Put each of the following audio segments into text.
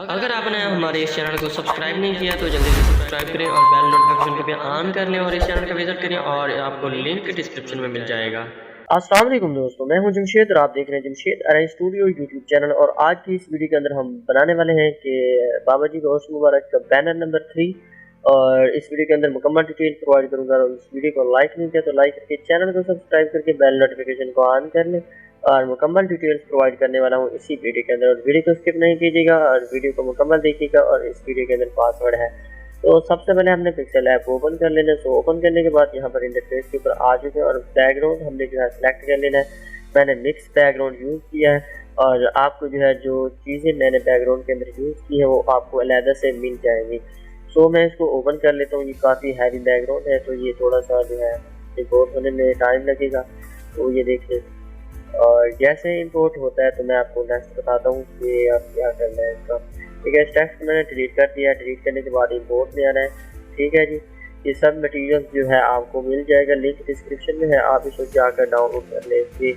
अगर आपने हमारे इस चैनल को सब्सक्राइब नहीं किया तो जल्दी से सब्सक्राइब करें और बेल नोटिफिकेशन को भी ऑन कर लें और इस चैनल का विजिट करें और आपको लिंक डिस्क्रिप्शन में मिल जाएगा। अस्सलाम वालेकुम दोस्तों, मैं हूं जमशेद और आप देख रहे हैं Jamshed arrange studio YouTube channel. और आज की इस वीडियो के अंदर हम बनाने वाले हैं कि बाबा जी का उर्स मुबारक का बैनर नंबर 3। और इस वीडियो के अंदर मुकम्मल डिटेल प्रोवाइड करूंगा। और इस वीडियो को लाइक नहीं किया तो लाइक करके चैनल को सब्सक्राइब करके बेल नोटिफिकेशन को ऑन कर लें और मुकम्मल डिटेल्स प्रोवाइड करने वाला हूँ इसी वीडियो के अंदर। और वीडियो को स्किप नहीं कीजिएगा और वीडियो को मुकम्मल देखिएगा। और इस वीडियो के अंदर पासवर्ड है, तो सबसे पहले हमने पिक्सल ऐप ओपन कर लेना है। सो ओपन करने के बाद यहाँ पर इंटरफेस के ऊपर आ चुके हैं और बैकग्राउंड हमने जो है सिलेक्ट कर लेना है। मैंने मिक्स बैकग्राउंड यूज़ किया है और आपको जो है जो चीज़ें मैंने बैकग्राउंड के अंदर यूज़ की है वो आपको अलहदा से मिल जाएंगी। सो मैं इसको ओपन कर लेता हूँ। ये काफ़ी हैवी बैकग्राउंड है तो ये थोड़ा सा जो है इम्पोर्ट होने में टाइम लगेगा, तो ये देखिए। और जैसे इंपोर्ट होता है तो मैं आपको नेक्स्ट बताता हूँ कि आप क्या करना है इसका। ठीक है, इस टेक्स्ट मैंने डिलीट कर दिया। डिलीट करने के बाद इंपोर्ट में आना है। ठीक है जी, ये सब मटेरियल जो है आपको मिल जाएगा, लिंक डिस्क्रिप्शन में है, आप इसको जाकर डाउनलोड कर लेंगे।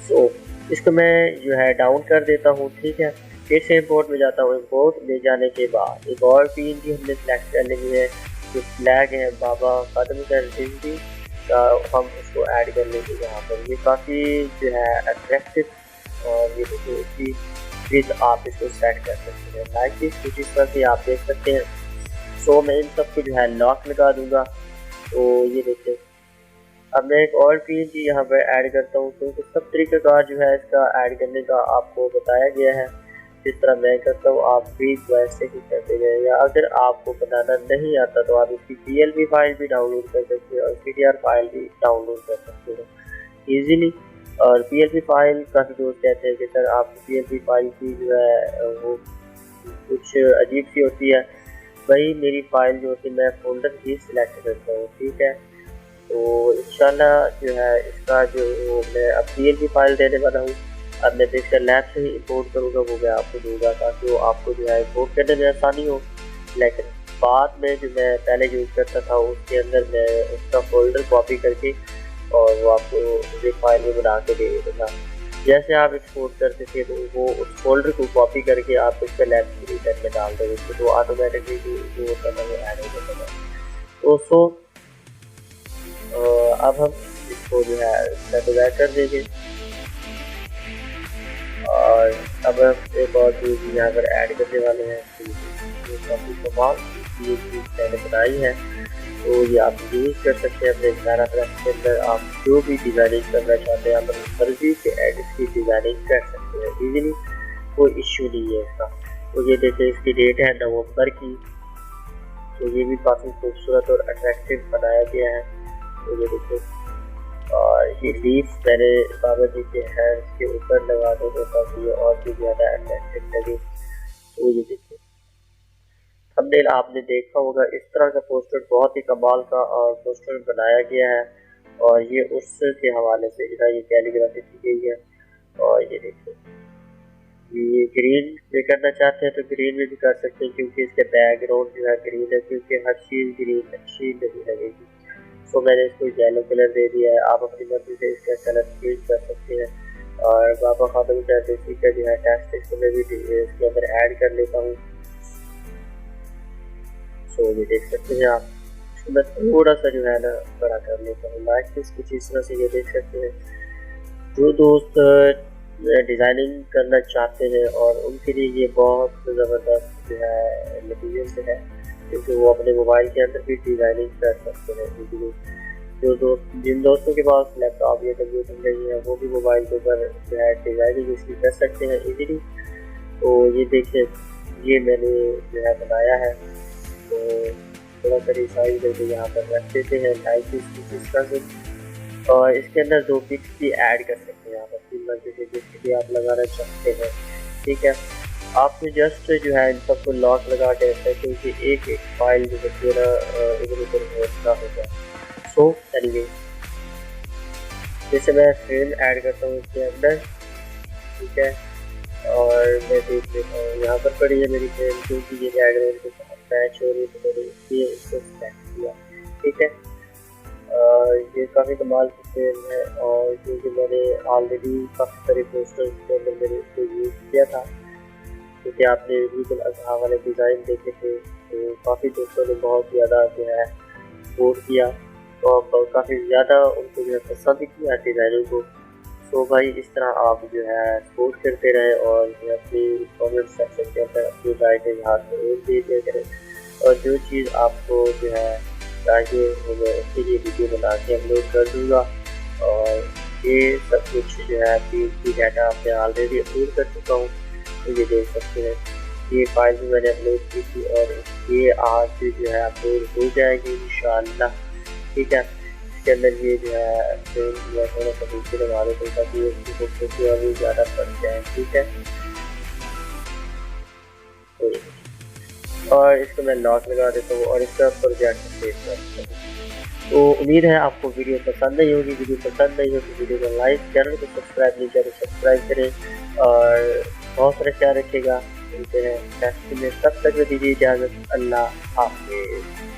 सो इसको मैं जो है डाउन कर देता हूँ। ठीक है, फिर से इंपोर्ट में जाता हूँ। इंपोर्ट में जाने के बाद एक और पीएनजी हमने सेलेक्ट कर लेनी है। जो फ्लैग है बाबा खत्म कर देंगे का हम उसको ऐड कर लेंगे यहाँ पर। ये काफ़ी जो है अट्रैक्टिव और ये देखिए इसकी फिर आप इसको सेट कर सकते हैं लाइक दिस, कुछ इस तरह से आप देख सकते हैं। सो मैं इन सबको जो है लॉक लगा दूंगा। तो ये देखिए, अब मैं एक और पीएनजी यहाँ पर ऐड करता हूँ। तो सब तरीक़ेकार जो है इसका ऐड करने का आपको बताया गया है। जिस तरह मैं करता हूँ आप भी वैसे ही करते गए, या अगर आपको बनाना नहीं आता तो आप इसकी PLB फाइल भी डाउनलोड कर सकते हैं और CTR फाइल भी डाउनलोड कर सकते हैं ईजिली। और PLB फाइल काफ़ी दोस्त कहते हैं कि सर आप PLB फाइल की जो है वो कुछ अजीब सी होती है। वही मेरी फाइल जो होती है मैं फोल्डर ही सिलेक्ट करता हूँ। ठीक है, तो इंशाल्लाह जो है इसका जो मैं अब PLB फाइल देने वाला हूँ। अब मैं पिक्सल लैब से ही इंपोर्ट करूँगा, वो मैं आपको दूंगा ताकि वो आपको जो है इंपोर्ट करने में आसानी हो। लेकिन बाद में जो मैं पहले यूज़ करता था उसके अंदर मैं उसका फोल्डर कॉपी करके और वो आपको मुझे फाइल में बना के दे देता। जैसे आप एक्सपोर्ट करते थे तो वो उस फोल्डर को कॉपी करके आप पिक्सल लैब की रीडर में डाल दोगे तो ऑटोमेटिकली जो होता था वो ऐड हो जाता था। तो अब हम इसको जो है सेट कर देंगे। और अब हम एक और चीज़ यहाँ पर ऐड करने वाले हैं। तो काफ़ी कमाल ये चीज़ मैंने बनाई है, तो ये आप यूज़ कर सकते हैं अपने पैराग्राफ के अंदर। आप जो भी डिज़ाइनिंग करना चाहते हैं अपनी मर्जी के एडिट की डिज़ाइनिंग कर सकते हैं ईजिली, कोई इश्यू नहीं है इसका। तो ये देखिए इसकी डेट है नवंबर की। तो ये भी काफ़ी खूबसूरत और अट्रैक्टिव बनाया गया है। तो ये देखिए, और ये लीफ मैंने बाबा जी के हैंड्स के ऊपर लगा दूँगा ताकि ये और भी ज़्यादा अट्रैक्टिव लगे। तो ये देखिए थंबनेल आपने देखा होगा, इस तरह का पोस्टर बहुत ही कमाल का और पोस्टर बनाया गया है। और ये उसके हवाले से जो है ये कैलीग्राफी की गई है। और ये देखिए ये ग्रीन में करना चाहते हैं तो ग्रीन में भी कर सकते हैं क्योंकि इसके बैकग्राउंड जो है ग्रीन है, क्योंकि हर चीज़ ग्रीन अच्छी नहीं लगेगी। तो मैंने इसको येलो कलर दे दिया है, आप अपनी मर्जी से इसका कलर चेंज कर सकते हैं। और बाबा खातम जैसी का जो है टेक्स्ट इसको मैं भी इसके अंदर ऐड कर लेता हूँ। सो ये देख सकते हैं आप, मैं थोड़ा सा जो है ना बड़ा कर लेता हूँ लाइक दिस, कुछ इस तरह से ये देख सकते हैं। जो दोस्त डिज़ाइनिंग करना चाहते हैं और उनके लिए ये बहुत ज़बरदस्त जो है मटीरियल से है, क्योंकि वो अपने मोबाइल के अंदर भी डिज़ाइनिंग कर सकते हैं इजीली। जिन दोस्तों के पास लैपटॉप या कंप्यूटर नहीं है वो भी मोबाइल के ऊपर जो है डिज़ाइनिंग इसकी कर सकते हैं इजीली। तो ये देखिए ये मैंने जो है बनाया है। तो थोड़ा सा रिसाइज करके यहाँ पर रख देते हैं लाइक इस तरह से। और इसके अंदर 2 पिक्स भी ऐड कर सकते हैं यहाँ पर तीन मर्जी से जिसके भी आप लगाना चाहते हैं। ठीक है, आपको जस्ट जो है इन सबको लॉक लगा के रखना है क्योंकि एक फाइल जो है ना इधर उधर होता होगा। सो एनीवे जैसे मैं फ्रेम ऐड करता हूँ इसके अंदर। ठीक है, और मैं देख लेता हूँ यहाँ पर पड़ी है मेरी फ्रेम क्योंकि ये बैकग्राउंड के साथ मैच हो रही है तो मैंने इसलिए इसको सेलेक्ट किया। ठीक है, ये काफ़ी कमाल की फ्रेम है और क्योंकि मैंने ऑलरेडी काफ़ी सारे पोस्टर्स के अंदर मैंने इसको यूज़ किया था क्योंकि आपने ईद उल अज़हा वाले डिज़ाइन देखे थे तो काफ़ी दोस्तों ने बहुत ज़्यादा जो है सपोर्ट किया और काफ़ी ज़्यादा उनको जो है पसंद किया डिज़ाइनों को। तो भाई इस तरह आप जो है सपोर्ट करते रहे और जो है अपनी कमेंट सेक्शन के अंदर अपनी राय का इज़हार ज़रूर दे दिया करें और जो चीज़ आपको जो है चाहिए वो मैं उसके लिए वीडियो बना के अपलोड कर दूँगा। और ये सब कुछ जो है PHP डाटा मैं ऑलरेडी अपलोड कर चुका हूँ, तो ये देख सकते हैं ये फाइल भी मैंने अपलोड की थी और ये आज से जो है अपलोड हो जाएगी इंशाअल्लाह। ठीक है, इसके अंदर ये जो है थोड़ा सा नीचे लगा देते ताकि उसकी खूबसूरती और भी ज़्यादा बढ़ जाए। ठीक है, और इसको मैं लॉक लगा देता हूँ और इसका प्रोजेक्ट सेव कर देता हूँ। तो उम्मीद है आपको वीडियो पसंद नहीं होगी। वीडियो पसंद नहीं हो तो वीडियो को लाइक, चैनल को सब्सक्राइब नहीं करें सब्सक्राइब करें और बहुत सारा ख्याल रखिएगा। मिलते हैं नेक्स्ट में, तब तक दीजिए इजाज़त। अल्लाह हाफ़िज़।